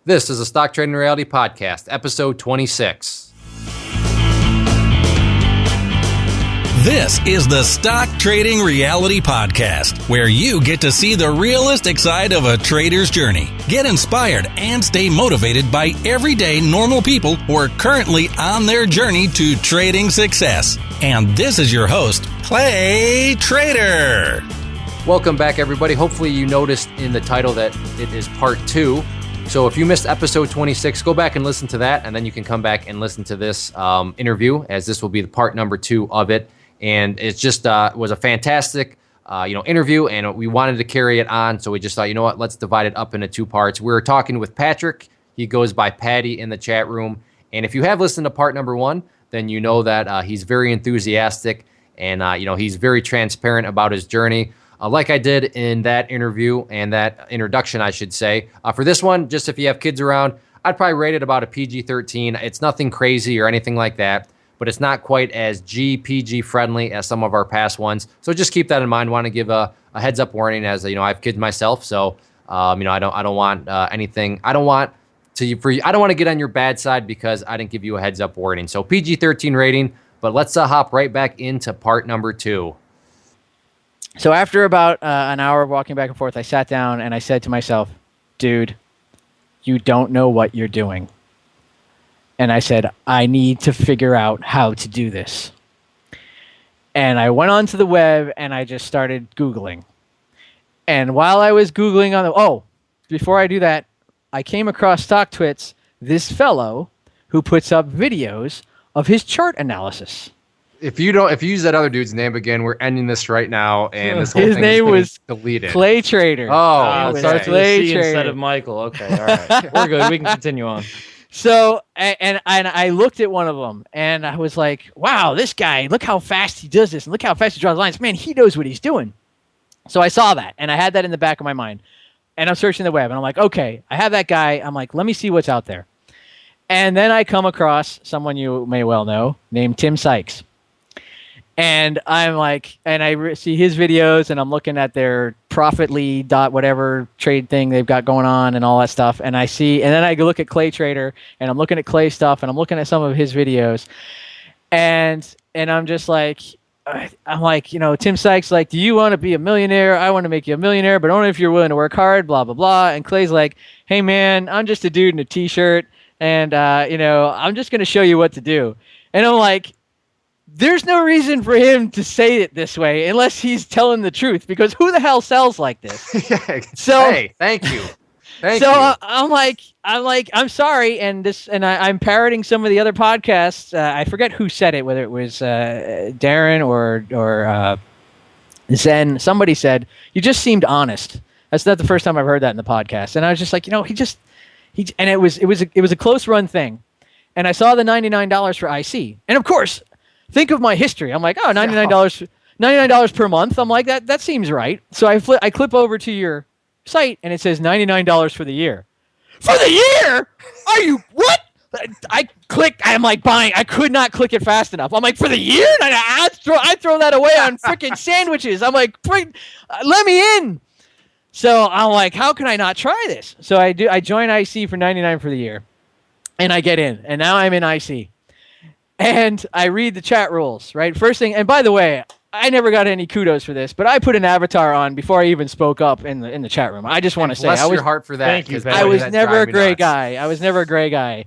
This is a Stock Trading Reality Podcast, episode 26. This is the Stock Trading Reality Podcast, where you get to see the realistic side of a trader's journey. Get inspired and stay motivated by everyday normal people who are currently on their journey to trading success. And this is your host, Clay Trader. Welcome back, everybody. Hopefully you noticed in the title that it is part 2. So if you missed episode 26, go back and listen to that, and then you can come back and listen to this interview, as this will be the part number 2 of it. And it just was a fantastic interview, and we wanted to carry it on, so we just thought, you know what, let's divide it up into 2 parts. We were talking with Patrick. He goes by Paddy in the chat room. And if you have listened to part number 1, then you know that he's very enthusiastic, and he's very transparent about his journey. Like I did in that interview and that introduction, I should say. For this one, just if you have kids around, I'd probably rate it about a PG-13. It's nothing crazy or anything like that, but it's not quite as PG friendly as some of our past ones. So just keep that in mind. Want to give a heads up warning, as I have kids myself. So I don't want anything. I don't want to get on your bad side because I didn't give you a heads up warning. So PG-13 rating. But let's hop right back into part number 2. So after about an hour of walking back and forth, I sat down and I said to myself, dude, you don't know what you're doing. And I said, I need to figure out how to do this. And I went onto the web and I just started Googling. And while I was Googling before I do that, I came across StockTwits, this fellow who puts up videos of his chart analysis. If you use that other dude's name again, we're ending this right now, and this whole his thing name was deleted. Clay Trader. Oh, okay. Starts with Clay C Trader instead of Michael. Okay, all right, we're good. We can continue on. So, and I looked at one of them, and I was like, wow, this guy, look how fast he does this, and look how fast he draws lines. Man, he knows what he's doing. So I saw that, and I had that in the back of my mind. And I'm searching the web, and I'm like, okay, I have that guy. I'm like, let me see what's out there. And then I come across someone you may well know named Tim Sykes. And I'm like, and I see his videos, and I'm looking at their Profitly whatever trade thing they've got going on and all that stuff. And then I go look at Clay Trader, and I'm looking at Clay stuff, and I'm looking at some of his videos. And I'm just like, Tim Sykes, like, do you want to be a millionaire? I want to make you a millionaire, but only if you're willing to work hard, blah, blah, blah. And Clay's like, hey, man, I'm just a dude in a T-shirt, and, I'm just going to show you what to do. And I'm like, there's no reason for him to say it this way unless he's telling the truth, because who the hell sells like this? Yeah. So, hey, thank you. I'm like, I'm sorry, and I'm parroting some of the other podcasts. I forget who said it, whether it was Darren or Zen. Somebody said, you just seemed honest. That's not the first time I've heard that in the podcast. And I was just like, and it was a close run thing. And I saw the $99 for IC, and of course, think of my history. I'm like, $99 per month. I'm like, that seems right. So I clip over to your site, and it says $99 for the year. For the year? Are you what? I click. I'm like buying. I could not click it fast enough. I'm like, for the year? I throw that away on freaking sandwiches. I'm like, let me in. So I'm like, how can I not try this? So I join IC for $99 for the year, and I get in, and now I'm in IC. And I read the chat rules, right? First thing, and by the way, I never got any kudos for this, but I put an avatar on before I even spoke up in the chat room. I just want to say, bless your heart for that. Thank you. I was never a gray guy. I was never a gray guy.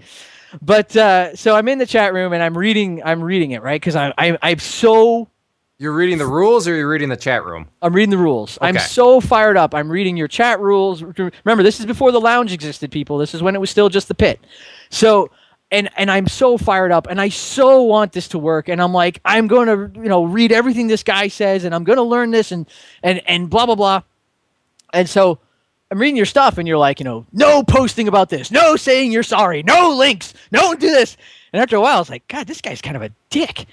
But so I'm in the chat room and I'm reading it, right? Because I'm so. You're reading the rules, or you're reading the chat room? I'm reading the rules. Okay. I'm so fired up. I'm reading your chat rules. Remember, this is before the lounge existed, people. This is when it was still just the pit. So. And I'm so fired up, and I so want this to work. And I'm like, I'm going to, read everything this guy says, and I'm going to learn this, and blah, blah, blah. And so I'm reading your stuff, and you're like, no posting about this, no saying you're sorry, no links, don't do this. And after a while, I was like, God, this guy's kind of a dick.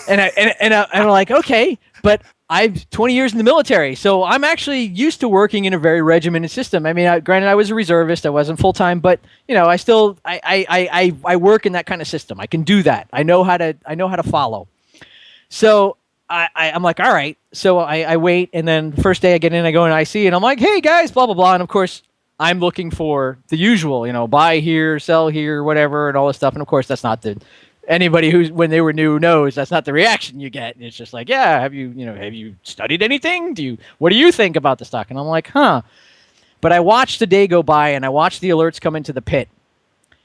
and I'm like, okay, but I've 20 years in the military, so I'm actually used to working in a very regimented system. I mean, granted, I was a reservist, I wasn't full time, but I still I work in that kind of system. I can do that. I know how to follow. So I'm like, all right. So I wait, and then first day I get in, I go in IC, and I'm like, hey guys, blah blah blah, and of course I'm looking for the usual, buy here, sell here, whatever, and all this stuff. And of course, that's not anybody who's when they were new knows that's not the reaction you get. And it's just like, yeah, have you studied anything? What do you think about the stock? And I'm like, huh. But I watched the day go by and I watched the alerts come into the pit.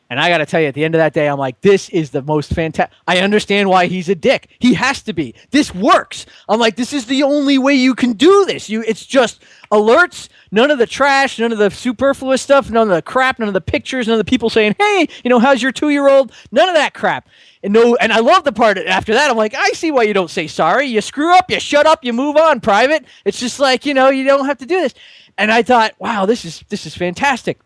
And I got to tell you, at the end of that day, I'm like, this is the most fantastic. I understand why he's a dick. He has to be. This works. I'm like, this is the only way you can do this. It's just alerts, none of the trash, none of the superfluous stuff, none of the crap, none of the pictures, none of the people saying, hey, how's your 2-year-old? None of that crap. And I love the part after that. I'm like, I see why you don't say sorry. You screw up, you shut up, you move on, private. It's just like, you don't have to do this. And I thought, wow, this is fantastic.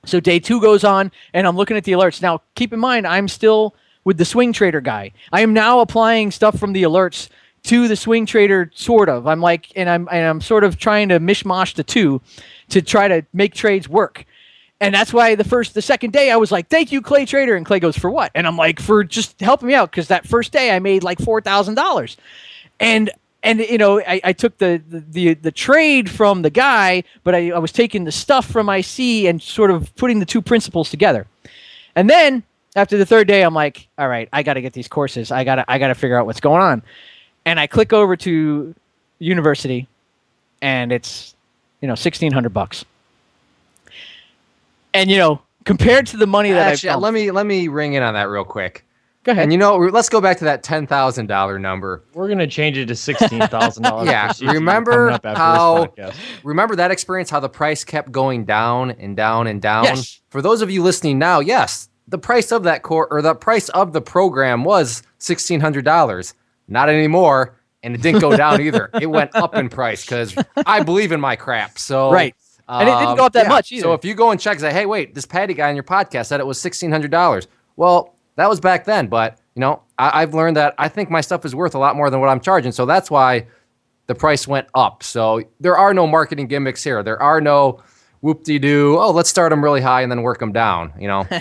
So day 2 goes on, and I'm looking at the alerts. Now, keep in mind, I'm still with the swing trader guy. I am now applying stuff from the alerts to the swing trader, sort of. I'm sort of trying to mishmash the two to try to make trades work. And that's why the second day I was like, thank you, Clay Trader. And Clay goes, for what? And I'm like, for just helping me out, because that first day I made like $4,000. And I took the trade from the guy, but I was taking the stuff from IC and sort of putting the two principles together. And then after the third day, I'm like, all right, I got to get these courses. I got to figure out what's going on. And I click over to university, and it's $1,600. And compared to the money that Actually, let me ring in on that real quick. Go ahead. And let's go back to that $10,000 number. We're gonna change it to $16,000. Yeah, remember that experience? How the price kept going down and down and down. Yes. For those of you listening now, yes, the price of that the price of the program was $1,600. Not anymore, and it didn't go down either. It went up in price because I believe in my crap. So right. And it didn't go up that much either. So if you go and check, say, hey, wait, this Paddy guy on your podcast said it was $1,600. Well, that was back then, but I've learned that I think my stuff is worth a lot more than what I'm charging, so that's why the price went up. So there are no marketing gimmicks here. There are no whoop-de-doo, oh, let's start them really high and then work them down,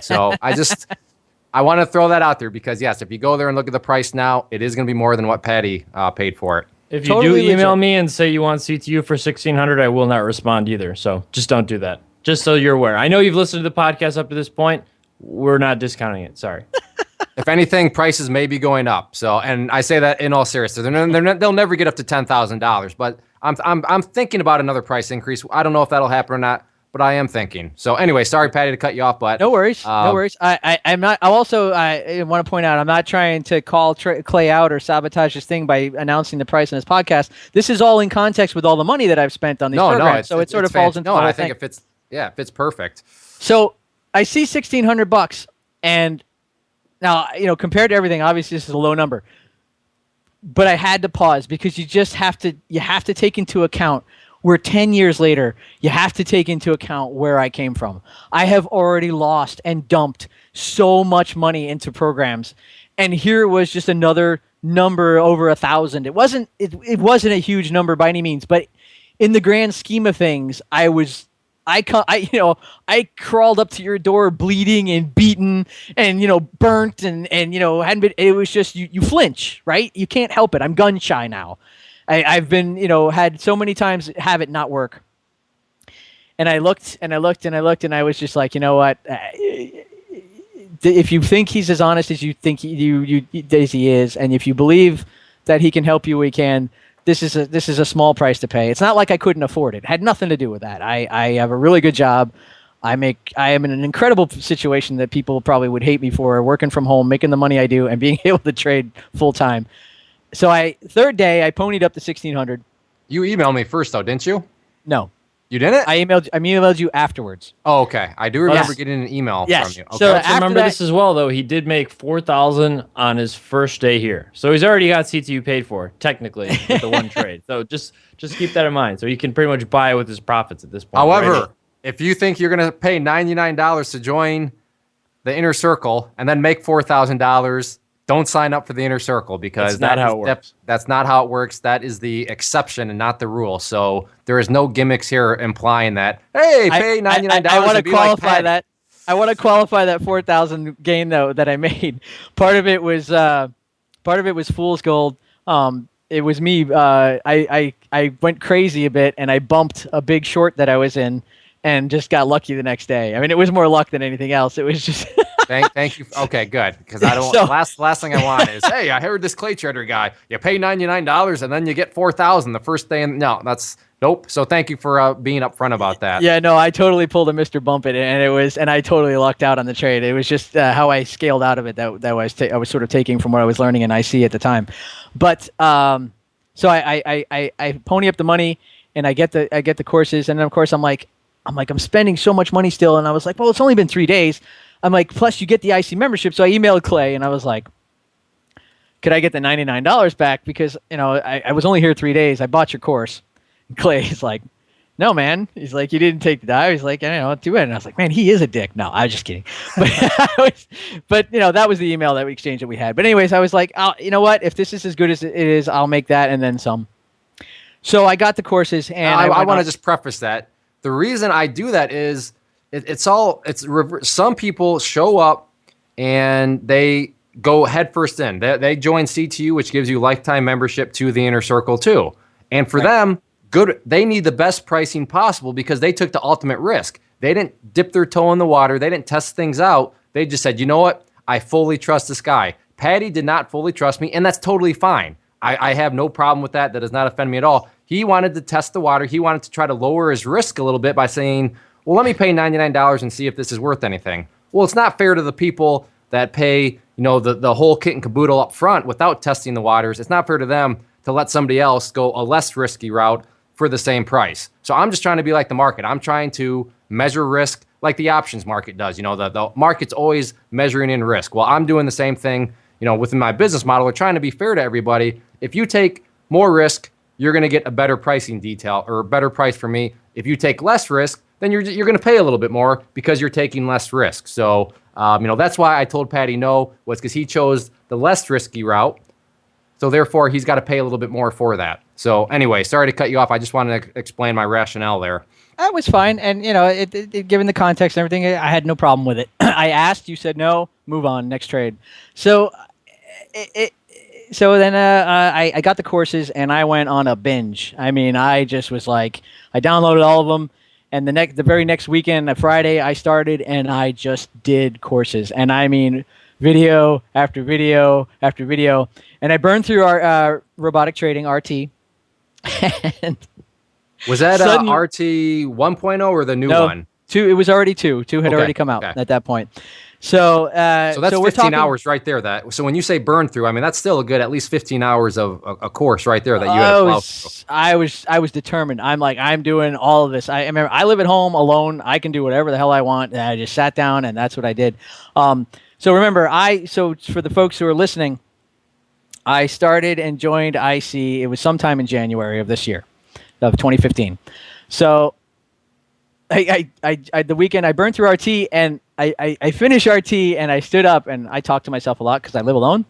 So I want to throw that out there because, yes, if you go there and look at the price now, it is going to be more than what Paddy paid for it. If you do email me and say you want CTU for $1,600, I will not respond either, so just don't do that. Just so you're aware. I know you've listened to the podcast up to this point. We're not discounting it. Sorry. If anything, prices may be going up. So, and I say that in all seriousness. They'll never get up to $10,000. But I'm thinking about another price increase. I don't know if that'll happen or not, but I am thinking. So, anyway, sorry, Paddy, to cut you off. But no worries. No worries. I'm not. I want to point out, I'm not trying to call Clay out or sabotage his thing by announcing the price on his podcast. This is all in context with all the money that I've spent on these programs. So it sort of falls into. No, and I think it fits perfect. So I see $1,600, and now compared to everything, obviously this is a low number, but I had to pause because you have to take into account where 10 years later you have to take into account where I came from. I have already lost and dumped so much money into programs, and here was just another number over 1,000. It wasn't a huge number by any means, but in the grand scheme of things, I crawled up to your door bleeding and beaten and burnt and hadn't been. It was just you flinch, right? You can't help it. I'm gun shy now. I've been had so many times have it not work. And I looked and I looked and I looked and I was just like, you know what? If you think he's as honest as you think he is, and if you believe that he can help you, he can. This is a small price to pay. It's not like I couldn't afford it. It had nothing to do with that. I have a really good job. I am in an incredible situation that people probably would hate me for, working from home, making the money I do, and being able to trade full time. So third day I ponied up to $1,600. You emailed me first though, didn't you? No. You didn't? I emailed you afterwards. Oh, okay. I do remember getting an email from you. Okay. So remember this as well, though. He did make $4,000 on his first day here, so he's already got CTU paid for technically with the one trade. So just keep that in mind. So he can pretty much buy with his profits at this point. However, if you think you're going to pay $99 to join the inner circle and then make $4,000, don't sign up for the inner circle because that's not how it works. That's not how it works. That is the exception and not the rule. So there is no gimmicks here implying that, hey, pay $99. I want to qualify that. I want to qualify that 4,000 gain though that I made. Part of it was fool's gold. It was me. I went crazy a bit and I bumped a big short that I was in, and just got lucky the next day. I mean, it was more luck than anything else. It was just. Thank you. Okay, good. Because I don't. Last thing I want is, hey, I heard this clay trader guy. You pay $99 and then you get 4,000 the first day. And no, that's nope. So thank you for being upfront about that. Yeah, no, I totally pulled a Mr. Bumpit, and I totally lucked out on the trade. It was just how I scaled out of it that I was sort of taking from what I was learning in IC at the time. But so I pony up the money and I get the courses, and then of course I'm spending so much money still, and I was like, well, it's only been 3 days. I'm like, plus you get the IC membership. So I emailed Clay and I was like, could I get the $99 back? Because, I was only here 3 days. I bought your course. And Clay's like, no, man. He's like, you didn't take the dive. He's like, too bad. And I was like, man, he is a dick. No, I was just kidding. But that was the email that we exchanged that we had. But anyways, I was like, you know what? If this is as good as it is, I'll make that and then some. So I got the courses. And I want to just preface that. The reason I do that is, some people show up and they go headfirst in. They join CTU, which gives you lifetime membership to the inner circle too. And for them, they need the best pricing possible because they took the ultimate risk. They didn't dip their toe in the water. They didn't test things out. They just said, you know what? I fully trust this guy. Paddy did not fully trust me, and that's totally fine. I have no problem with that. That does not offend me at all. He wanted to test the water. He wanted to try to lower his risk a little bit by saying, well, let me pay $99 and see if this is worth anything. Well, it's not fair to the people that pay, the whole kit and caboodle up front without testing the waters. It's not fair to them to let somebody else go a less risky route for the same price. So I'm just trying to be like the market. I'm trying to measure risk like the options market does. The market's always measuring in risk. Well, I'm doing the same thing, within my business model. We're trying to be fair to everybody. If you take more risk, you're going to get a better pricing detail or a better price for me. If you take less risk, then you're going to pay a little bit more because you're taking less risk. So, that's why I told Paddy no, was because he chose the less risky route. So therefore, he's got to pay a little bit more for that. So anyway, sorry to cut you off. I just wanted to explain my rationale there. That was fine. And, given the context and everything, I had no problem with it. I asked, you said no, move on, next trade. So then I got the courses and I went on a binge. I mean, I just was like, I downloaded all of them. And the very next weekend, Friday, I started and I just did courses. And I mean, video after video after video. And I burned through our robotic trading, RT. And was that RT 1.0 or the new one? 2. It was already 2. 2 had already come out at that point. So that's 15 hours right there. So when you say burn through, I mean, that's still a good at least 15 hours of a course right there that you had to plow through. I was determined. I'm like, I'm doing all of this. I remember I live at home alone. I can do whatever the hell I want. And I just sat down and that's what I did. So remember, so for the folks who are listening, I started and joined IC. It was sometime in January of this year, of 2015. So the weekend I burned through RT and I finished RT and I stood up and I talked to myself a lot because I live alone.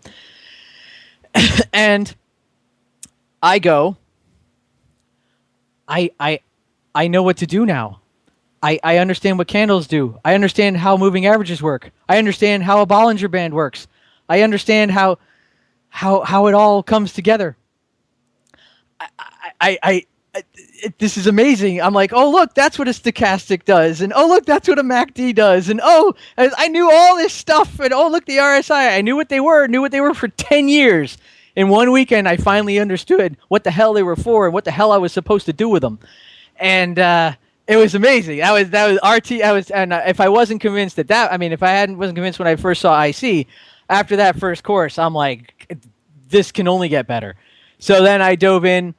And I go, I know what to do now. I understand what candles do. I understand how moving averages work. I understand how a Bollinger Band works. I understand how it all comes together. This is amazing. I'm like, oh, look, that's what a stochastic does. And, oh, look, that's what a MACD does. And, oh, I knew all this stuff. And, oh, look, the RSI. I knew what they were for 10 years. In one weekend, I finally understood what the hell they were for and what the hell I was supposed to do with them. And it was amazing. That was RT. And if I wasn't convinced if I wasn't convinced when I first saw IC, after that first course, I'm like, this can only get better. So then I dove in.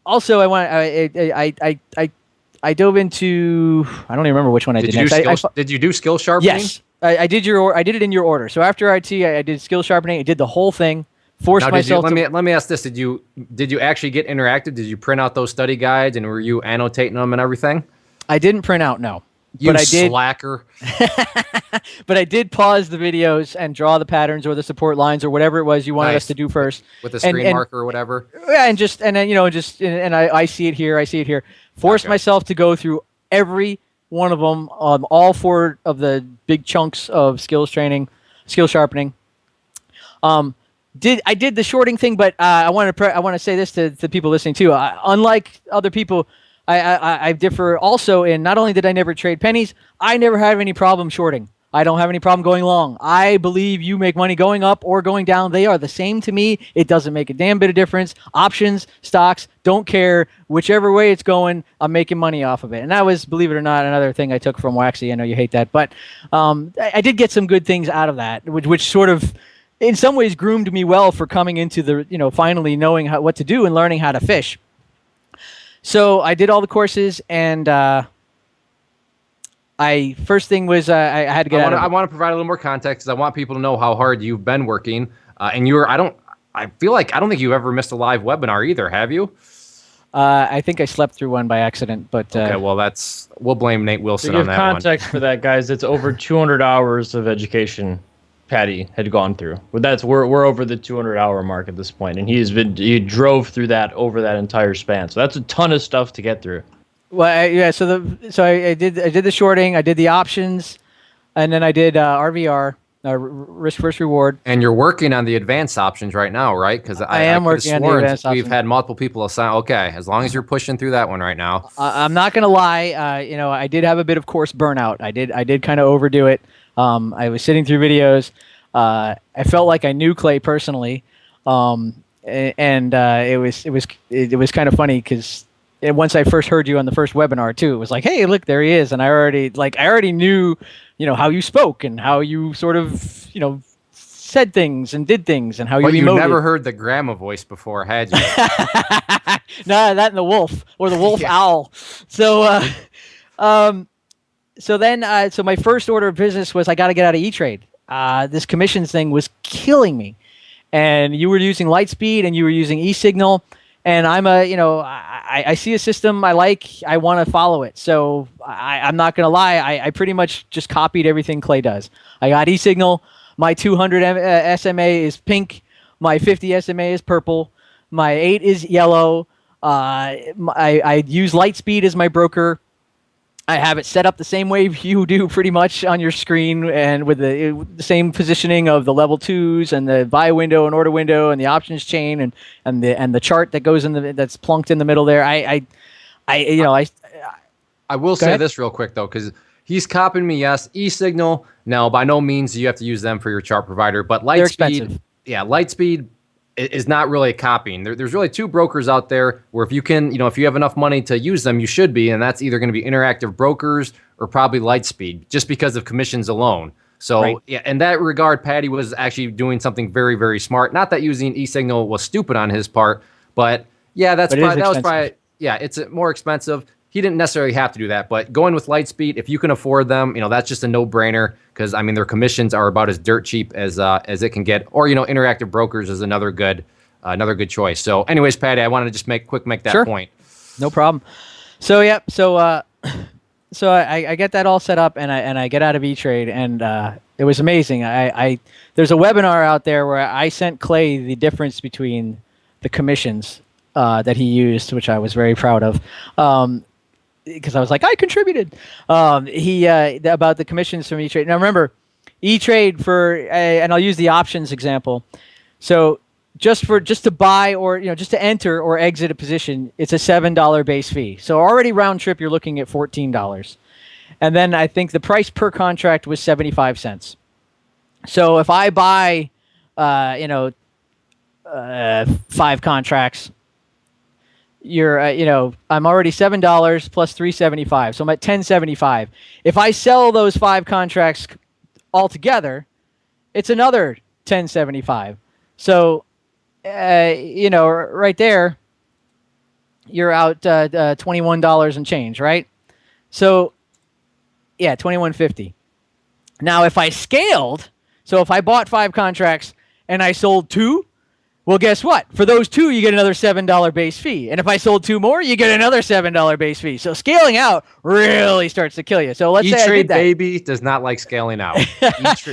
Also, I dove into, I don't even remember which one I did next. Did you do skill sharpening? Yes, I did it in your order. So after RT, I did skill sharpening. I did the whole thing. Forced myself. Let me ask this: Did you actually get interactive? Did you print out those study guides and were you annotating them and everything? I didn't print out, no. But I did, slacker. But I did pause the videos and draw the patterns or the support lines or whatever it was you wanted us to do first with a screen marker or whatever. Yeah, and I see it here. I see it here. Forced myself to go through every one of them, all 4 of the big chunks of skill sharpening. I did the shorting thing, but I want to say this to people listening too. Unlike other people, I differ also in not only did I never trade pennies, I never have any problem shorting. I don't have any problem going long. I believe you make money going up or going down. They are the same to me. It doesn't make a damn bit of difference. Options, stocks, don't care. Whichever way it's going, I'm making money off of it. And that was, believe it or not, another thing I took from Waxy. I know you hate that. But I did get some good things out of that, which sort of, in some ways, groomed me well for coming into the, finally knowing what to do and learning how to fish. So I did all the courses, and first thing was I had to get out of it. I want to provide a little more context because I want people to know how hard you've been working. And I don't think you've ever missed a live webinar either, have you? I think I slept through one by accident, but okay. Well, we'll blame Nate Wilson on that one. To give context for that, guys, it's over 200 hours of education Paddy had gone through. We're over the 200-hour mark at this point, and he drove through that over that entire span. So that's a ton of stuff to get through. Well, I did the shorting, I did the options, and then I did RVR, risk versus reward. And you're working on the advanced options right now, right? Because I am working on the advanced options. We've had multiple people assign. Okay, as long as you're pushing through that one right now. I'm not gonna lie. I did have a bit of course burnout. I did kind of overdo it. I was sitting through videos. I felt like I knew Clay personally, and it was kind of funny because once I first heard you on the first webinar too, it was like, hey, look, there he is, and I already knew, how you spoke and how you sort of, said things and did things and how you emoted. But you never heard the grandma voice before, had you? No, that and the wolf or the wolf owl. So, so my first order of business was I got to get out of E-Trade. This commissions thing was killing me, and you were using Lightspeed and you were using eSignal, and I see a system I like, I want to follow it. So I'm not going to lie, I pretty much just copied everything Clay does. I got eSignal, my 200 SMA is pink, my 50 SMA is purple, my 8 is yellow, I use Lightspeed as my broker. I have it set up the same way you do pretty much on your screen, and with the same positioning of the level 2s and the buy window and order window and the options chain and the chart that goes that's plunked in the middle there. I will say this real quick though, because he's copying me. Yes, eSignal. Now, by no means do you have to use them for your chart provider, but Lightspeed, Lightspeed is not really copying. There's really two brokers out there where if you can, if you have enough money to use them, you should be, and that's either going to be Interactive Brokers or probably Lightspeed, just because of commissions alone. So in that regard, Paddy was actually doing something very, very smart. Not that using eSignal was stupid on his part, but it's more expensive. He didn't necessarily have to do that, but going with Lightspeed, if you can afford them, that's just a no-brainer because their commissions are about as dirt cheap as it can get. Or Interactive Brokers is another good choice. So, anyways, Paddy, I wanted to just make that point. No problem. So so I get that all set up and I get out of E-Trade, and it was amazing. There's a webinar out there where I sent Clay the difference between the commissions that he used, which I was very proud of. Because I was like, I contributed. About the commissions from E-Trade. Now remember, E-Trade and I'll use the options example. So just to buy or just to enter or exit a position, it's a $7 base fee. So already round trip, you're looking at $14. And then I think the price per contract was 75 cents. So if I buy, 5 contracts, I'm already $7 plus $3.75, so I'm at $10.75. If I sell those 5 contracts all together, it's another $10.75. So, right there, you're out $21 and change, right? So, yeah, $21.50. Now, if I scaled, so if I bought 5 contracts and I sold 2. Well, guess what? For those 2, you get another $7 base fee. And if I sold 2 more, you get another $7 base fee. So scaling out really starts to kill you. So let's say I did that. Baby does not like scaling out.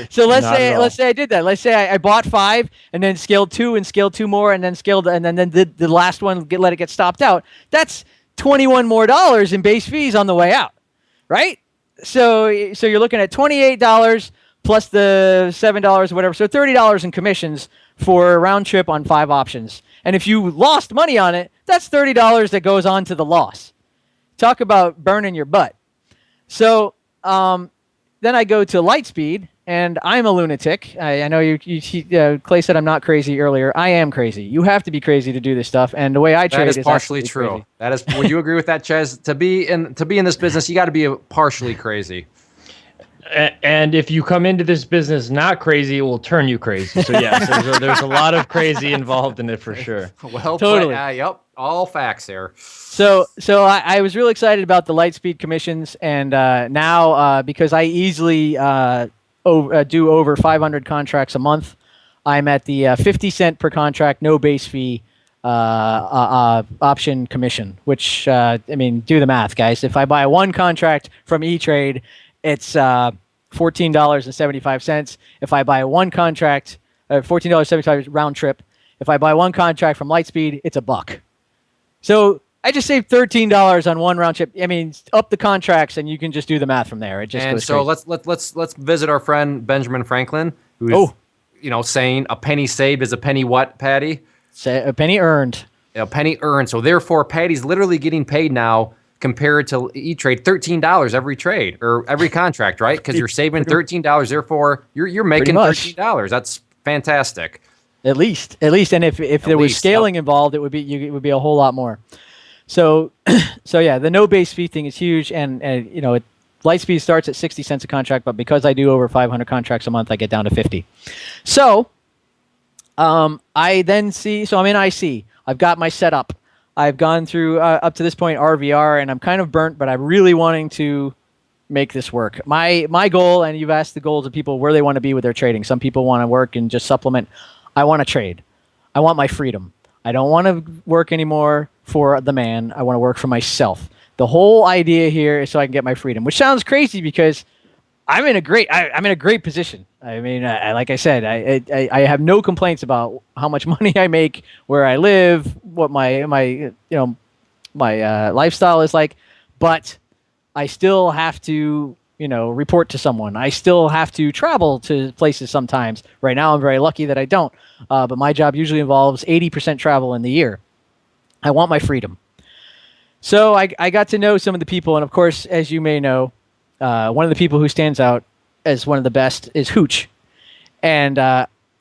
So let's say I did that. Let's say I bought 5 and then scaled 2 and scaled 2 more and then scaled and then did the last one, let it get stopped out. That's $21 more in base fees on the way out, right? So you're looking at $28 plus the $7 or whatever. So $30 in commissions for a round trip on 5 options. And if you lost money on it, that's $30 that goes on to the loss. talk about burning your butt. So then I go to Lightspeed, and I'm a lunatic. I know Clay said I'm not crazy earlier. I am crazy. You have to be crazy to do this stuff, and the way I trade is partially true. Crazy. That is. Would you agree with that, Ches? To be in this business, you got to be partially crazy. And if you come into this business not crazy, it will turn you crazy. So yes, there's a lot of crazy involved in it for sure. Well, totally. Yep, all facts there. So I was really excited about the Lightspeed commissions, and now because I easily do over 500 contracts a month, I'm at the 50 cent per contract, no base fee option commission. Which I mean, do the math, guys. If I buy one contract from E-Trade, it's $14.75. If I buy one contract, $14.75 round trip. If I buy one contract from Lightspeed, it's $1. So I just saved $13 on one round trip. I mean, up the contracts, and you can just do the math from there. It just goes so crazy. let's visit our friend Benjamin Franklin, who's saying a penny saved is a penny what, Paddy? A penny earned. A penny earned. So therefore, Paddy's literally getting paid now, compared to E-Trade, $13 every trade or every contract, right? Because you're saving $13. Therefore, you're making $13. That's fantastic. At least, and if there was scaling involved, it would be a whole lot more. So yeah, the no base fee thing is huge, and Lightspeed starts at 60 cents a contract, but because I do over 500 contracts a month, I get down to 50. So I then see. So I'm in IC. I've got my setup. I've gone through up to this point RVR, and I'm kind of burnt, but I'm really wanting to make this work. My goal, and you've asked the goals of people where they want to be with their trading. Some people want to work and just supplement. I want to trade. I want my freedom. I don't want to work anymore for the man. I want to work for myself. The whole idea here is so I can get my freedom, which sounds crazy because I'm in a great position. I mean, like I said, I have no complaints about how much money I make, where I live, what my lifestyle is like, but I still have to report to someone. I still have to travel to places sometimes. Right now, I'm very lucky that I don't, but my job usually involves 80% travel in the year. I want my freedom. So I got to know some of the people, and of course, as you may know, one of the people who stands out as one of the best is Hooch. And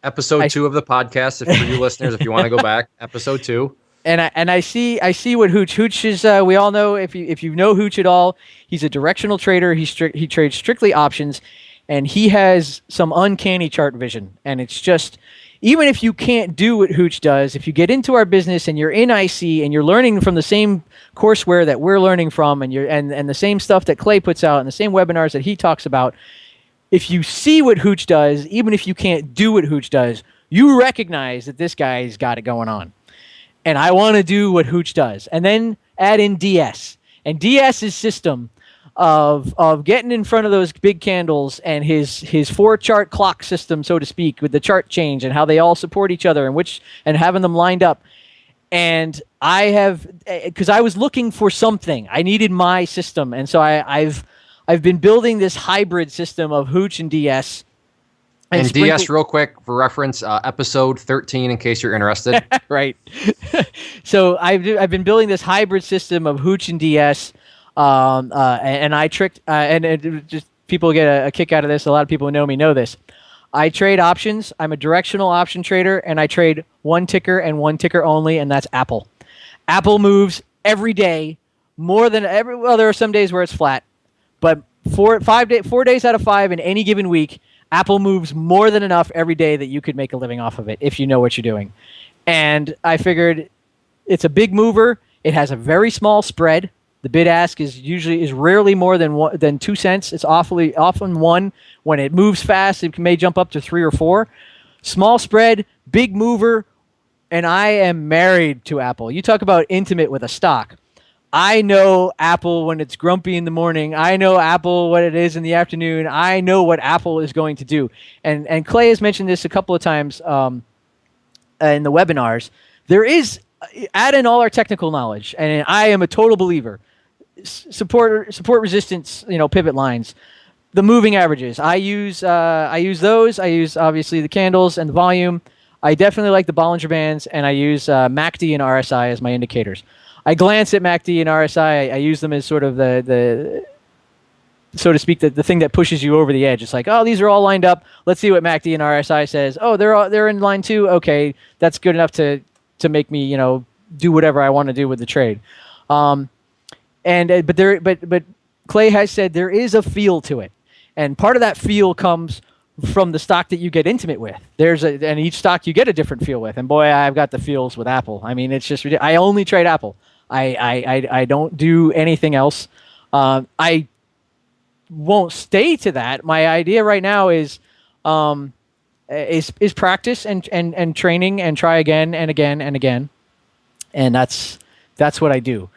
episode 2 of the podcast, for you listeners, if you want to go back, episode 2. And I see what Hooch is. We all know, if you know Hooch at all, he's a directional trader. He trades strictly options, and he has some uncanny chart vision. And it's just, even if you can't do what Hooch does, if you get into our business and you're in IC and you're learning from the same courseware that we're learning from, and the same stuff that Clay puts out and the same webinars that he talks about, if you see what Hooch does, even if you can't do what Hooch does, you recognize that this guy's got it going on. And I want to do what Hooch does. And then add in DS. And DS's system of getting in front of those big candles, and his 4-chart clock system, so to speak, with the chart change and how they all support each other and having them lined up. And because I was looking for something. I needed my system. And so I've been building this hybrid system of Hooch and DS. And DS, real quick, for reference, episode 13, in case you're interested. Right. So I've been building this hybrid system of Hooch and DS, and I tricked, just people get a kick out of this. A lot of people who know me know this. I trade options. I'm a directional option trader, and I trade one ticker and one ticker only, and that's Apple. Apple moves every day more than every. Well, there are some days where it's flat, but 4 days out of 5 in any given week, Apple moves more than enough every day that you could make a living off of it if you know what you're doing. And I figured it's a big mover. It has a very small spread. The bid ask is rarely more than 2 cents. It's often 1. When it moves fast, it may jump up to 3 or 4. Small spread, big mover, and I am married to Apple. You talk about intimate with a stock. I know Apple when it's grumpy in the morning. I know Apple what it is in the afternoon. I know what Apple is going to do. And Clay has mentioned this a couple of times in the webinars. There is, add in all our technical knowledge, and I am a total believer. Support resistance, pivot lines, the moving averages. I use those. I use obviously the candles and the volume. I definitely like the Bollinger Bands, and I use MACD and RSI as my indicators. I glance at MACD and RSI. I use them as sort of the so to speak, the thing that pushes you over the edge. It's like, oh, these are all lined up. Let's see what MACD and RSI says. Oh, they're in line too. Okay, that's good enough to make me, do whatever I want to do with the trade. But Clay has said there is a feel to it, and part of that feel comes from the stock that you get intimate with. And each stock you get a different feel with. And boy, I've got the feels with Apple. I mean, it's just ridiculous. I only trade Apple. I don't do anything else. I won't stay to that. My idea right now is practice and training and try again and again and again, and that's what I do.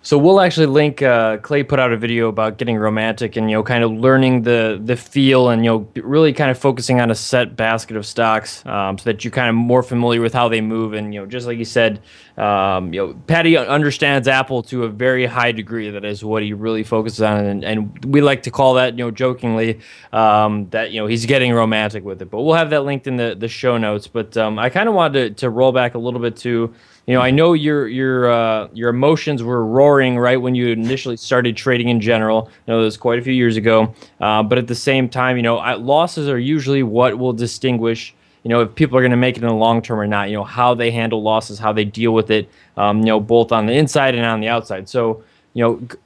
So we'll actually link. Clay put out a video about getting romantic and kind of learning the feel and really kind of focusing on a set basket of stocks, so that you're kind of more familiar with how they move. And just like you said, Paddy understands Apple to a very high degree. That is what he really focuses on, and we like to call that jokingly that he's getting romantic with it. But we'll have that linked in the show notes. But I kind of wanted to roll back a little bit to. I know your emotions were roaring right when you initially started trading in general. I know it was quite a few years ago, but at the same time, losses are usually what will distinguish, if people are going to make it in the long term or not. How they handle losses, how they deal with it, both on the inside and on the outside. So,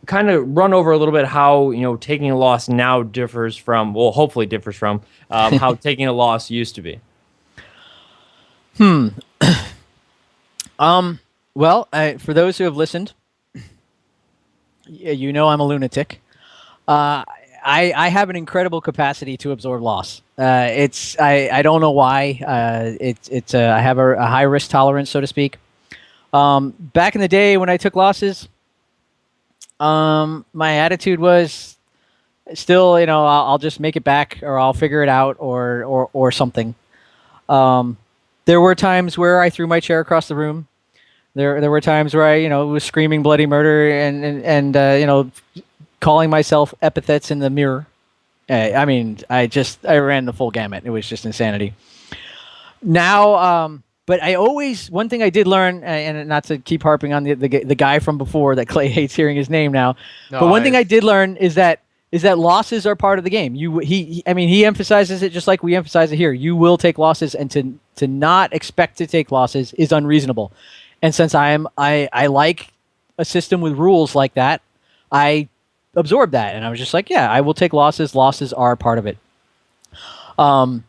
kind of run over a little bit how taking a loss now differs from, well, hopefully differs from how taking a loss used to be. Well, for those who have listened, I'm a lunatic. I have an incredible capacity to absorb loss. I don't know why. I have a high risk tolerance, so to speak. Back in the day when I took losses, my attitude was still, I'll just make it back, or I'll figure it out, or something. There were times where I threw my chair across the room. There were times where I, was screaming bloody murder and calling myself epithets in the mirror. I ran the full gamut. It was just insanity. Now, but one thing I did learn, and not to keep harping on the guy from before that Clay hates hearing his name now, but one thing I did learn is that losses are part of the game. He emphasizes it just like we emphasize it here. You will take losses, and to not expect to take losses is unreasonable. And since I like a system with rules like that, I absorbed that, and I was just like, yeah, I will take losses. Losses are part of it. I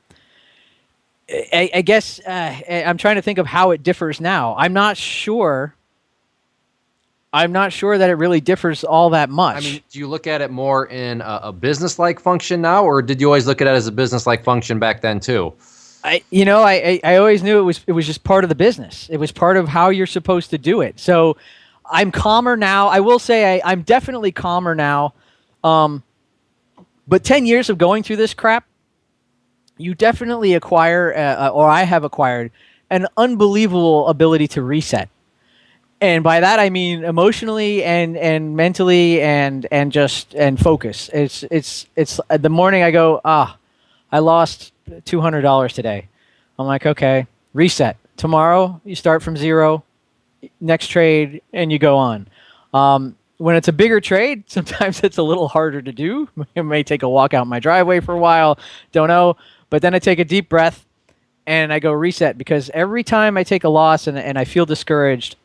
guess I'm trying to think of how it differs now. I'm not sure that it really differs all that much. Do you look at it more in a business-like function now, or did you always look at it as a business-like function back then too? I always knew it was just part of the business. It was part of how you're supposed to do it. So I'm calmer now. I will say I'm definitely calmer now. But 10 years of going through this crap, you definitely acquire, or I have acquired, an unbelievable ability to reset. And by that I mean emotionally and mentally and focus. It's the morning I go, I lost $200 today. I'm like, okay, reset. Tomorrow you start from zero, next trade, and you go on. When it's a bigger trade, sometimes it's a little harder to do. It may take a walk out my driveway for a while, don't know. But then I take a deep breath and I go reset, because every time I take a loss and I feel discouraged,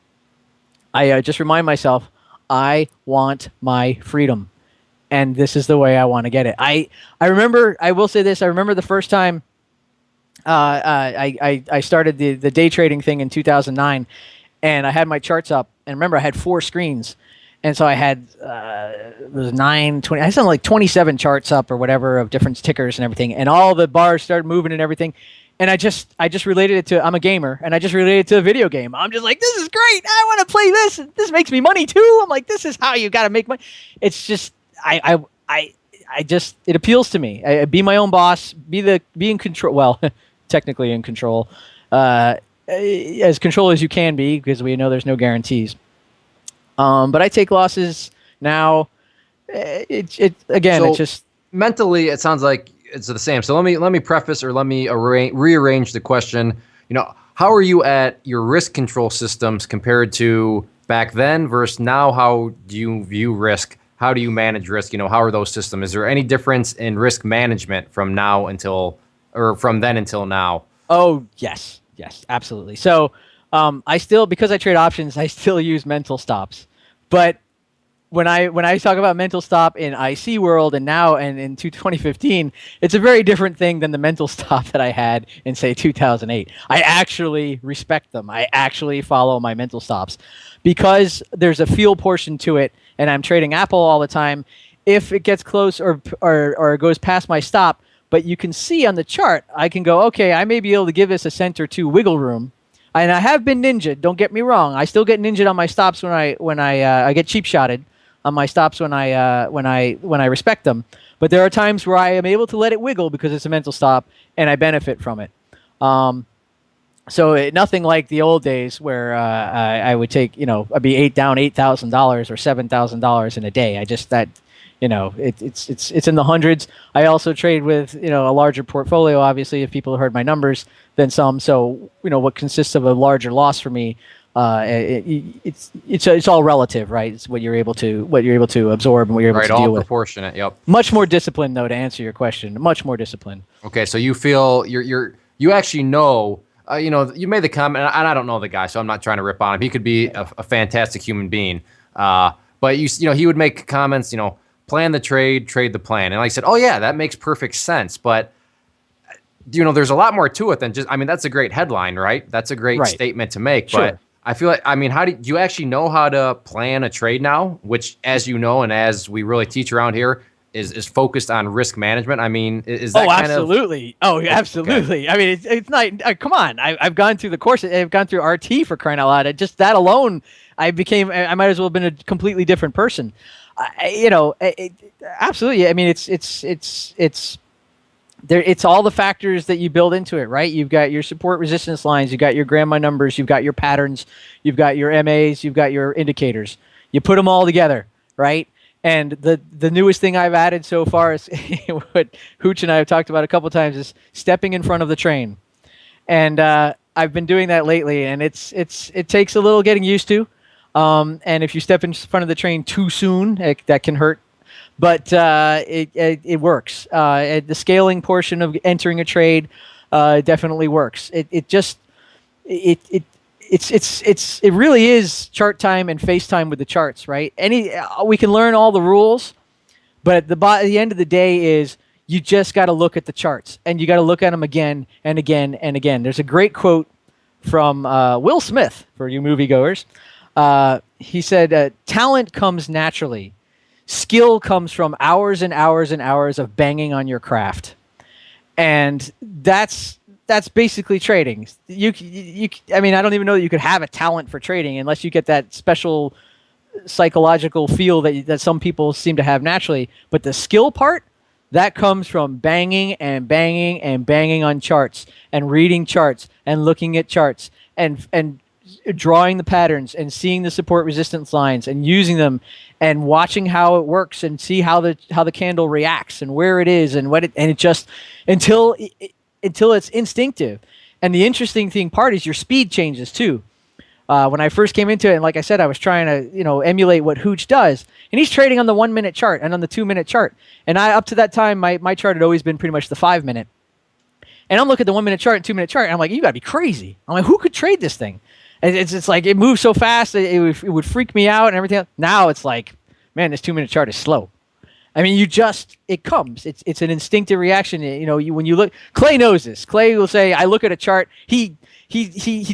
I just remind myself, I want my freedom, and this is the way I want to get it. I remember, I will say this, I remember the first time I started the day trading thing in 2009, and I had my charts up, and remember I had 4 screens, and so I had it was 9, 20, I had something like 27 charts up or whatever of different tickers and everything, and all the bars started moving and everything. And I just related it to, I'm a gamer, and I just related it to a video game. I'm just like, this is great. I want to play this. This makes me money too. I'm like, this is how you got to make money. It's just, it appeals to me. Be my own boss. Be in control. Well, technically in control, as control as you can be, because we know there's no guarantees. But I take losses now. It's just mentally, it sounds like it's the same. So let me preface, or let me rearrange the question. how are you at your risk control systems compared to back then versus now? How do you view risk? How do you manage risk? How are those systems? Is there any difference in risk management from then until now? Oh, yes, absolutely. So because I trade options, I still use mental stops. But when I talk about mental stop in IC world and now and in 2015, it's a very different thing than the mental stop that I had in, say, 2008. I actually respect them. I actually follow my mental stops because there's a feel portion to it, and I'm trading Apple all the time. If it gets close or goes past my stop, but you can see on the chart, I can go, okay, I may be able to give this a cent or two wiggle room. And I have been ninja'd. Don't get me wrong. I still get ninja'd on my stops when I get cheap shotted on my stops when I respect them. But there are times where I am able to let it wiggle because it's a mental stop, and I benefit from it. Nothing like the old days where I would take, I'd be down $8,000 or $7,000 in a day. It's in the hundreds. I also trade with, a larger portfolio, obviously, if people heard my numbers, than some. So, what consists of a larger loss for me, it's all relative, right? It's what you're able to absorb and what you're able to deal with. Right, all proportionate. Yep. Much more discipline, though, to answer your question. Much more discipline. Okay, so you feel you actually know. You made the comment, and I don't know the guy, so I'm not trying to rip on him. He could be a fantastic human being, but he would make comments. Plan the trade the plan, and I said, oh yeah, that makes perfect sense. But there's a lot more to it than just. I mean, that's a great headline, right? That's a great statement to make, sure. But I feel like, how do you actually know how to plan a trade now? Which, as you know, and as we really teach around here, is focused on risk management. I mean, is that absolutely. Absolutely. Okay. I mean, it's not. Come on, I've gone through the course. I've gone through RT for crying out loud. Just that alone, I might as well have been a completely different person. Absolutely. I mean, it's there. It's all the factors that you build into it, right? You've got your support resistance lines, you've got your grandma numbers, you've got your patterns, you've got your MAs, you've got your indicators. You put them all together, right? And the newest thing I've added so far is what Hooch and I have talked about a couple times is stepping in front of the train. And I've been doing that lately, and it takes a little getting used to. And if you step in front of the train too soon, that can hurt. But it works. The scaling portion of entering a trade definitely works. It really is chart time and FaceTime with the charts, right? We can learn all the rules, but at the end of the day is you just got to look at the charts, and you got to look at them again and again and again. There's a great quote from Will Smith for you moviegoers. He said, talent comes naturally. Skill comes from hours and hours and hours of banging on your craft. And that's basically trading. I mean, I don't even know that you could have a talent for trading unless you get that special psychological feel that some people seem to have naturally. But the skill part, that comes from banging and banging and banging on charts and reading charts and looking at charts and drawing the patterns and seeing the support resistance lines and using them and watching how it works and see how the candle reacts and where it is and it just until it's instinctive. And the interesting part is your speed changes too. When I first came into it, and like I said, I was trying to emulate what Hooch does, and he's trading on the 1 minute chart and on the 2 minute chart. And up to that time, my chart had always been pretty much the 5 minute. And I'm looking at the 1 minute chart and 2 minute chart, and I'm like, you gotta be crazy. I'm like, who could trade this thing? And it's like it moves so fast, it would freak me out and everything else. Now it's like, man, this 2 minute chart is slow. I mean, it comes. It's an instinctive reaction. When you look, Clay knows this. Clay will say, I look at a chart. He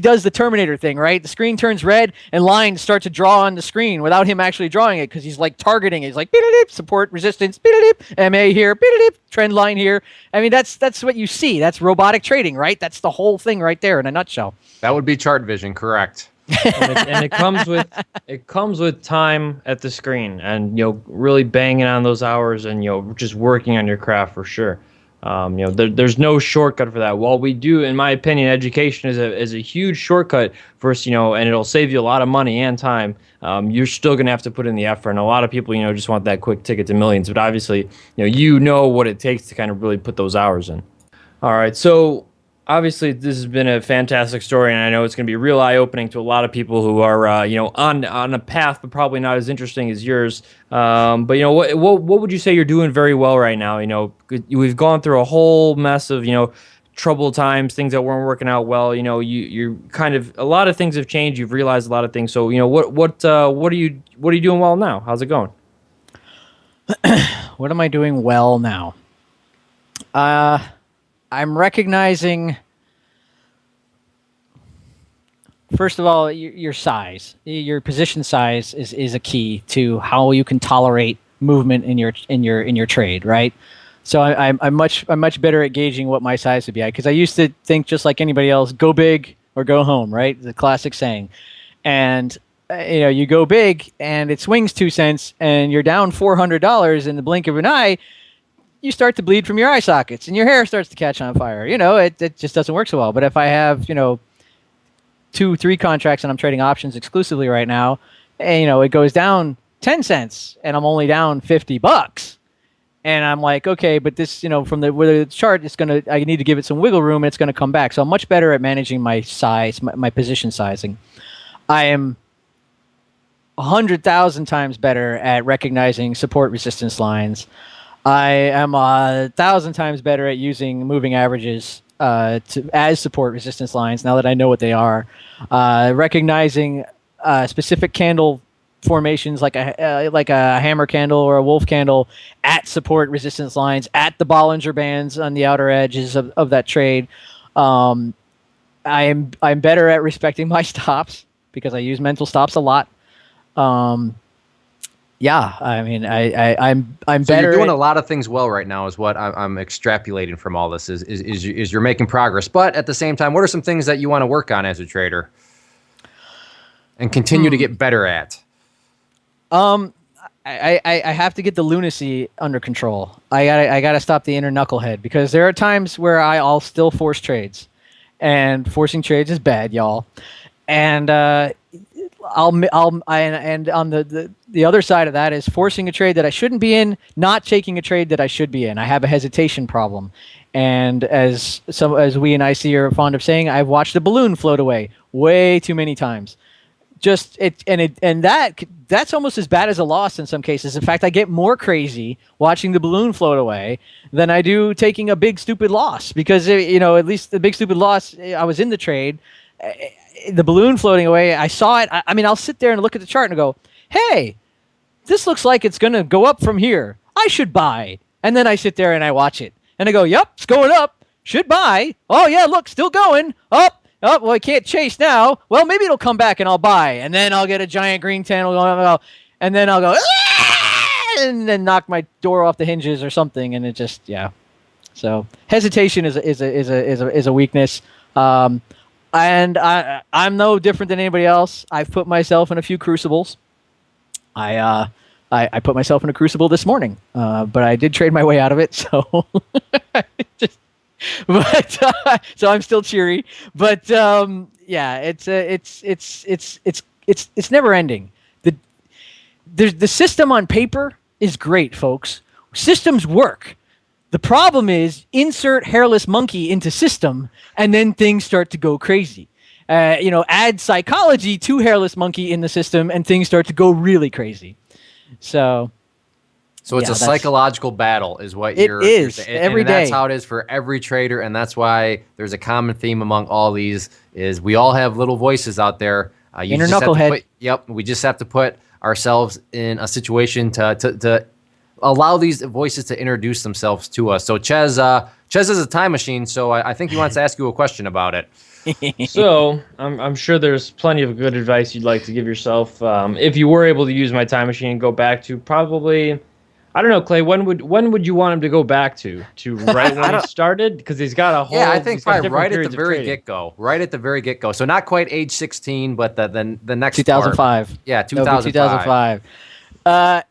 does the Terminator thing, right? The screen turns red and lines start to draw on the screen without him actually drawing it because he's like targeting it. He's like, support, resistance, MA here, trend line here. I mean, that's what you see. That's robotic trading, right? That's the whole thing right there in a nutshell. That would be chart vision, correct. and it comes with time at the screen and really banging on those hours and just working on your craft for sure. There's no shortcut for that. While we do, in my opinion, education is a huge shortcut for us, and it'll save you a lot of money and time. You're still gonna have to put in the effort, and a lot of people, just want that quick ticket to millions. But obviously, what it takes to kind of really put those hours in. All right, so obviously this has been a fantastic story, and I know it's going to be real eye-opening to a lot of people who are, on a path, but probably not as interesting as yours. But what would you say you're doing very well right now? We've gone through a whole mess of troubled times, things that weren't working out well. You're kind of, a lot of things have changed. You've realized a lot of things. So what are you doing well now? How's it going? What am I doing well now? I'm recognizing, first of all, your size, your position size is a key to how you can tolerate movement in your trade, right? So I'm much better at gauging what my size would be, because I used to think just like anybody else, go big or go home, right? The classic saying. And you go big and it swings 2 cents and you're down $400 in the blink of an eye. You start to bleed from your eye sockets and your hair starts to catch on fire. It just doesn't work so well. But if I have, 2-3 contracts and I'm trading options exclusively right now, and, it goes down 10 cents and I'm only down $50. And I'm like, okay, but this, from where the chart is I need to give it some wiggle room and it's going to come back. So I'm much better at managing my size, my position sizing. I am 100,000 times better at recognizing support resistance lines. I am 1,000 times better at using moving averages as support resistance lines now that I know what they are. Recognizing specific candle formations like a hammer candle or a wolf candle at support resistance lines at the Bollinger Bands on the outer edges of that trade. I'm better at respecting my stops because I use mental stops a lot. Yeah, I mean, I'm so better. You're doing a lot of things well right now, is what I'm extrapolating from all this. Is you're making progress, but at the same time, what are some things that you want to work on as a trader and continue to get better at? I have to get the lunacy under control. I gotta stop the inner knucklehead, because there are times where I'll still force trades, and forcing trades is bad, y'all. And and on the other side of that is forcing a trade that I shouldn't be in, not taking a trade that I should be in. I have a hesitation problem, and as we and IC are fond of saying, I've watched a balloon float away way too many times. That's almost as bad as a loss in some cases. In fact, I get more crazy watching the balloon float away than I do taking a big stupid loss, because at least the big stupid loss, I was in the trade. The balloon floating away, I saw it. I mean, I'll sit there and look at the chart and go, hey, this looks like it's going to go up from here. I should buy. And then I sit there and I watch it. And I go, yep, it's going up. Should buy. Oh, yeah, look, still going. Up. Oh, well, I can't chase now. Well, maybe it'll come back and I'll buy. And then I'll get a giant green candle going, and then I'll go, and then knock my door off the hinges or something. And it just, yeah. So hesitation is a weakness. And I'm no different than anybody else. I've put myself in a few crucibles. I put myself in a crucible this morning, but I did trade my way out of it. So, so I'm still cheery. But yeah, it's never ending. The system on paper is great, folks. Systems work. The problem is insert hairless monkey into system, and then things start to go crazy. Add psychology to hairless monkey in the system, and things start to go really crazy. So it's a psychological battle, is what you're saying. Every day. That's how it is for every trader, and that's why there's a common theme among all these: is we all have little voices out there. Inner knucklehead. We just have to put ourselves in a situation to allow these voices to introduce themselves to us. So Ches is a time machine, so I think he wants to ask you a question about it. So I'm sure there's plenty of good advice you'd like to give yourself. If you were able to use my time machine and go back to probably, I don't know, Clay, when would you want him to go back to right when he started? Because he's got a whole... Yeah, I think probably right at the very get-go. Right at the very get-go. So not quite age 16, but the next 2005. Part. Yeah, 2005. 2005.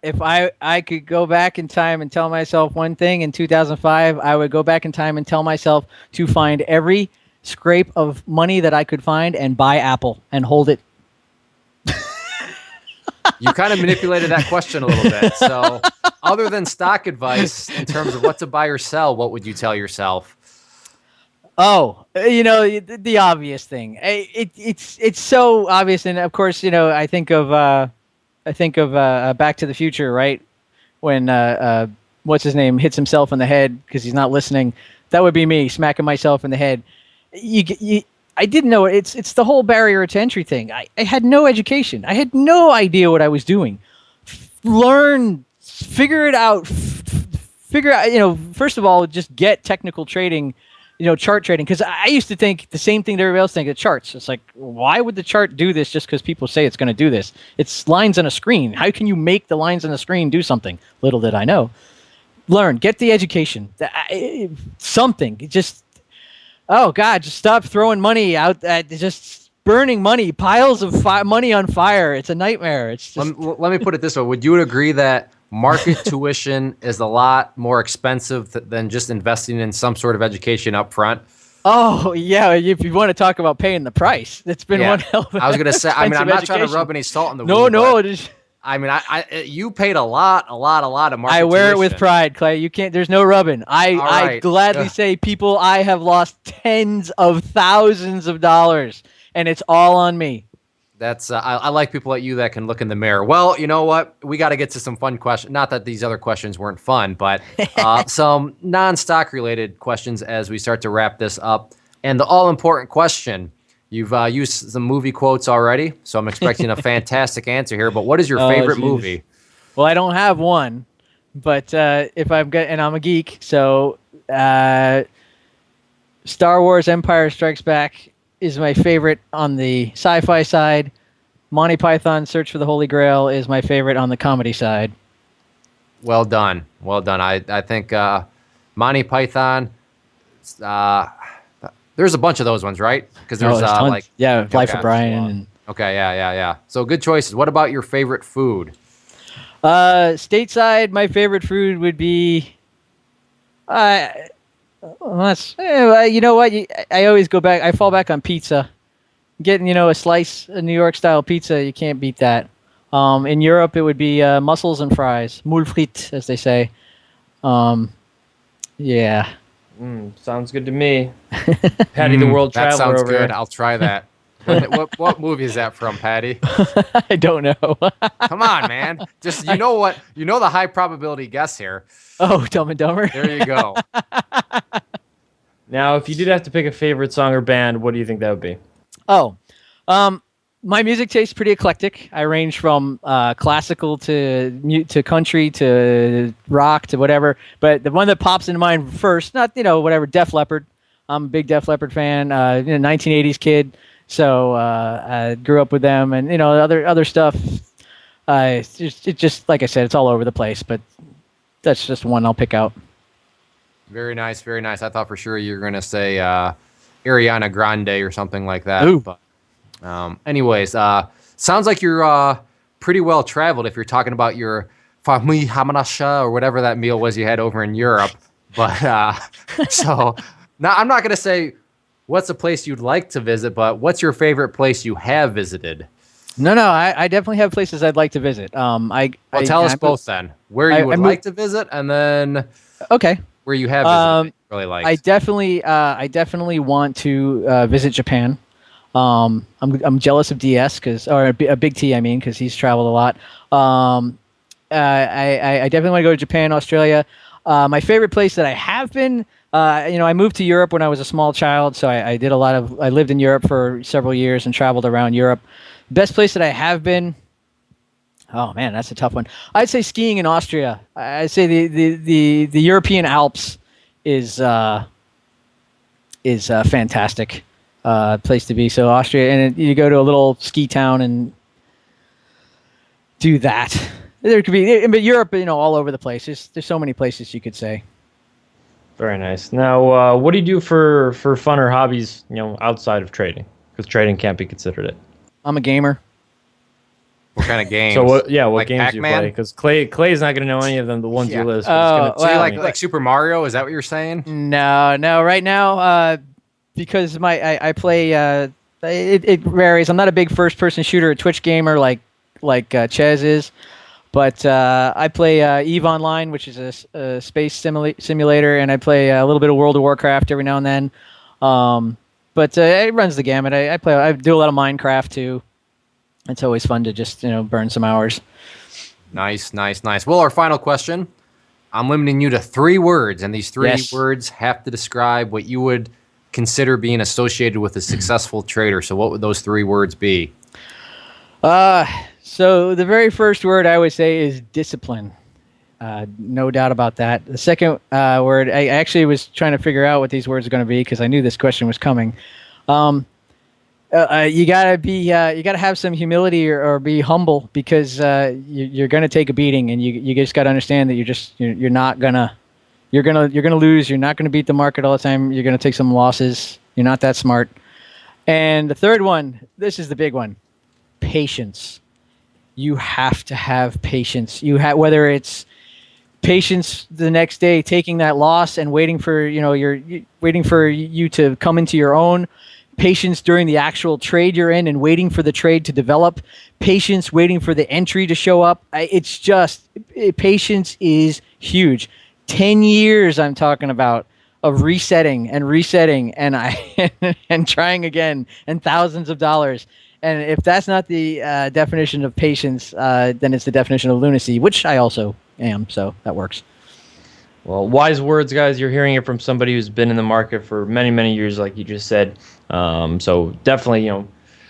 If I could go back in time and tell myself one thing in 2005, I would go back in time and tell myself to find every scrape of money that I could find and buy Apple and hold it. You kind of manipulated that question a little bit. So other than stock advice in terms of what to buy or sell, what would you tell yourself? Oh, the obvious thing. It's so obvious, and of course, I think of Back to the Future, right? When what's his name hits himself in the head because he's not listening. That would be me smacking myself in the head. I didn't know it's the whole barrier to entry thing. I had no education. I had no idea what I was doing. Learn, figure it out. Figure out. First of all, just get technical trading. Chart trading, because I used to think the same thing that everybody else thinks, the charts. It's like, why would the chart do this just because people say it's going to do this? It's lines on a screen. How can you make the lines on the screen do something? Little did I know. Learn, get the education, something. Just, oh God, just stop throwing money out, just burning money, piles of money on fire. It's a nightmare. It's just... Let me put it this way. Would you agree that market tuition is a lot more expensive than just investing in some sort of education up front? Oh, yeah. If you want to talk about paying the price, it's been one hell of a I was going to say, I'm not education. trying to rub any salt in the wound. No. You paid a lot of market I wear tuition. it with pride, Clay. You can't, there's no rubbing. I gladly say, people, I have lost tens of thousands of dollars, and it's all on me. That's I like people like you that can look in the mirror. Well, you know what? We got to get to some fun questions. Not that these other questions weren't fun, but some non-stock related questions as we start to wrap this up. And the all-important question, you've used some movie quotes already, so I'm expecting a fantastic answer here. But what is your favorite movie? Well, I don't have one, but if and I'm a geek, so Star Wars Empire Strikes Back is my favorite on the sci-fi side. Monty Python Search for the Holy Grail is my favorite on the comedy side. Well done. I think Monty Python, there's a bunch of those ones, right? Because there's Life of Brian. And... Okay, yeah. So good choices. What about your favorite food? Stateside, my favorite food would be... you know what? I always go back. I fall back on pizza. Getting a slice of New York style pizza, you can't beat that. In Europe, it would be mussels and fries, moules frites, as they say. Yeah. Sounds good to me. Patty the World Traveler. That sounds over good. here. I'll try that. What movie is that from, Patty? I don't know. Come on, man. Just you know the high probability guess here. Oh, Dumb and Dumber. There you go. Now, if you did have to pick a favorite song or band, what do you think that would be? Oh, my music taste is pretty eclectic. I range from classical to country to rock to whatever. But the one that pops into mind first, not whatever, Def Leppard. I'm a big Def Leppard fan. 1980s kid, so I grew up with them, and other stuff. It just like I said, it's all over the place. But that's just one I'll pick out. Very nice, very nice. I thought for sure you were going to say Ariana Grande or something like that. Ooh. But anyways, sounds like you're pretty well traveled if you're talking about your famille hamanasha or whatever that meal was you had over in Europe. But so now I'm not going to say what's a place you'd like to visit, but what's your favorite place you have visited? No, I definitely have places I'd like to visit. Tell us both then. Where you would like to visit, and then where you have visited really liked. I definitely want to visit Japan. I'm jealous of DS or a Big T, because he's traveled a lot. I definitely want to go to Japan, Australia. My favorite place that I have been, I moved to Europe when I was a small child, so I lived in Europe for several years and traveled around Europe. Best place that I have been, oh man, that's a tough one. I'd say skiing in Austria. I'd say the European Alps is fantastic place to be. So Austria, and you go to a little ski town and do that. There could be, but Europe, all over the place. There's so many places you could say. Very nice. Now, what do you do for fun or hobbies, outside of trading? Because trading can't be considered it. I'm a gamer. What kind of games? So what like games do you Pac-Man? play? Because Clay's not going to know any of them. The ones you list. So you like Super Mario? Is that what you're saying? No. Right now, because I play. It varies. I'm not a big first-person shooter, a Twitch gamer like Chez is, but I play EVE Online, which is a space simulator, and I play a little bit of World of Warcraft every now and then. But it runs the gamut. I do a lot of Minecraft too. It's always fun to just burn some hours. Nice. Well, our final question. I'm limiting you to 3 words, and these 3 words have to describe what you would consider being associated with a successful trader. So what would those 3 words be? So the very first word I would say is discipline. No doubt about that. The second word, I actually was trying to figure out what these words are going to be because I knew this question was coming. You gotta have some humility or be humble because you're gonna take a beating, and you just gotta understand that you're gonna lose. You're not gonna beat the market all the time. You're gonna take some losses. You're not that smart. And the third one, this is the big one: patience. You have to have patience. Whether it's patience the next day, taking that loss and waiting for you to come into your own. Patience during the actual trade you're in and waiting for the trade to develop. Patience waiting for the entry to show up. Patience is huge. 10 years I'm talking about of resetting and and trying again, and thousands of dollars. And if that's not the definition of patience, then it's the definition of lunacy, which I also am. So that works. Well, wise words, guys. You're hearing it from somebody who's been in the market for many, many years, like you just said. So definitely,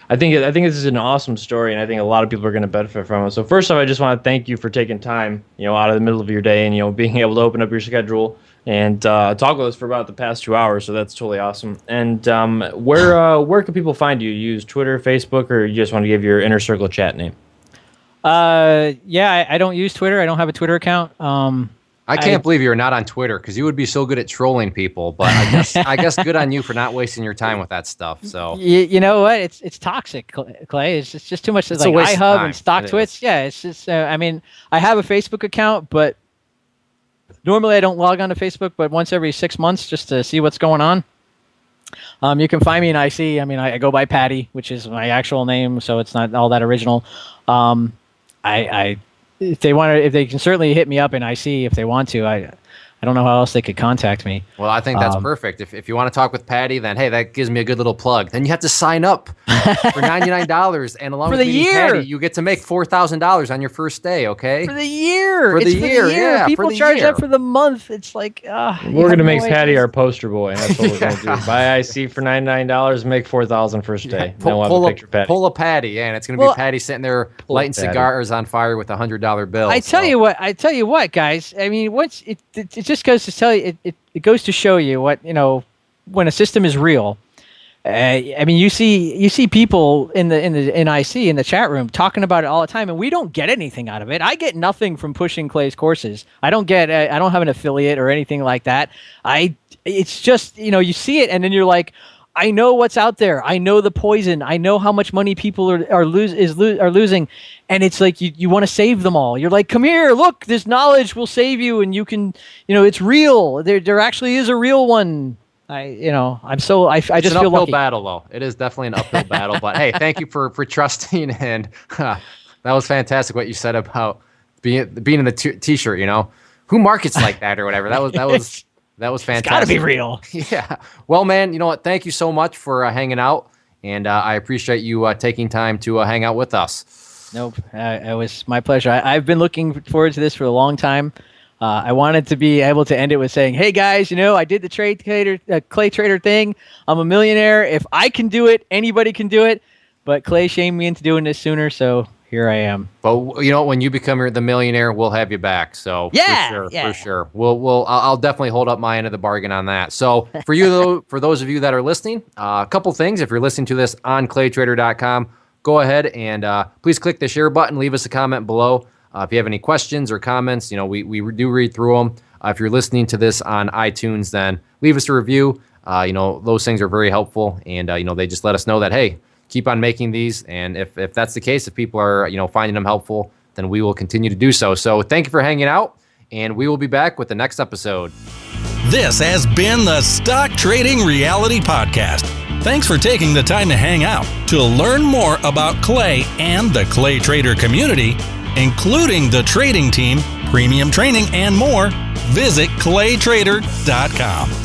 I think this is an awesome story, and I think a lot of people are going to benefit from it. So first off, I just want to thank you for taking time, out of the middle of your day, and being able to open up your schedule and talk with us for about the past 2 hours. So that's totally awesome. And where can people find you? You use Twitter, Facebook, or you just want to give your inner circle chat name? I don't use Twitter. I don't have a Twitter account. I can't believe you're not on Twitter because you would be so good at trolling people. But I guess good on you for not wasting your time with that stuff. So you know what? It's toxic, Clay. It's just too much. It's like iHub and stock twits. Yeah, it's just. I have a Facebook account, but normally I don't log on to Facebook. But once every 6 months, just to see what's going on. You can find me in IC. I go by Paddy, which is my actual name, so it's not all that original. If they can certainly hit me up in IC if they want to. I don't know how else they could contact me. Well, I think that's perfect. If you want to talk with Paddy, then hey, that gives me a good little plug. Then you have to sign up for $99, and along with meeting Paddy, you get to make $4,000 on your first day. Okay, for the year. For the year, yeah. People charge that for the month. It's like we're gonna make Paddy our poster boy, and that's what we're gonna do. Buy IC for $99, make $4,000 first day. Then we'll have a picture of Paddy. Pull a Paddy, and it's gonna be Paddy sitting there lighting cigars on fire with $100 bill. I tell you what, guys. Once it just goes to tell you, it goes to show you what when a system is real. You see people in IC in the chat room talking about it all the time, and we don't get anything out of it. I get nothing from pushing Clay's courses. I don't have an affiliate or anything like that. It's just you see it, and then you're like, I know what's out there. I know the poison. I know how much money people are losing, and it's like you want to save them all. You're like, come here, look, this knowledge will save you, and you can, it's real. There actually is a real one. I just feel lucky. It's an uphill battle, though. It is definitely an uphill battle. But hey, thank you for trusting, and that was fantastic what you said about being in the t-shirt. Who markets like that or whatever? That was. That was fantastic. It's got to be real. Yeah. Well, man, you know what? Thank you so much for hanging out, and I appreciate you taking time to hang out with us. Nope. It was my pleasure. I've been looking forward to this for a long time. I wanted to be able to end it with saying, hey, guys, I did the Clay Trader thing. I'm a millionaire. If I can do it, anybody can do it. But Clay shamed me into doing this sooner, so here I am. But when you become the millionaire, we'll have you back. So for sure. I'll definitely hold up my end of the bargain on that. So for you though, for those of you that are listening, a couple things. If you're listening to this on claytrader.com, go ahead and please click the share button. Leave us a comment below. If you have any questions or comments, we do read through them. If you're listening to this on iTunes, then leave us a review. Those things are very helpful, and they just let us know that hey, keep on making these, and if that's the case, if people are finding them helpful, then we will continue to do so. So thank you for hanging out, and we will be back with the next episode. This has been the Stock Trading Reality Podcast. Thanks for taking the time to hang out. To learn more about Clay and the Clay Trader community, including the trading team, premium training, and more, visit claytrader.com.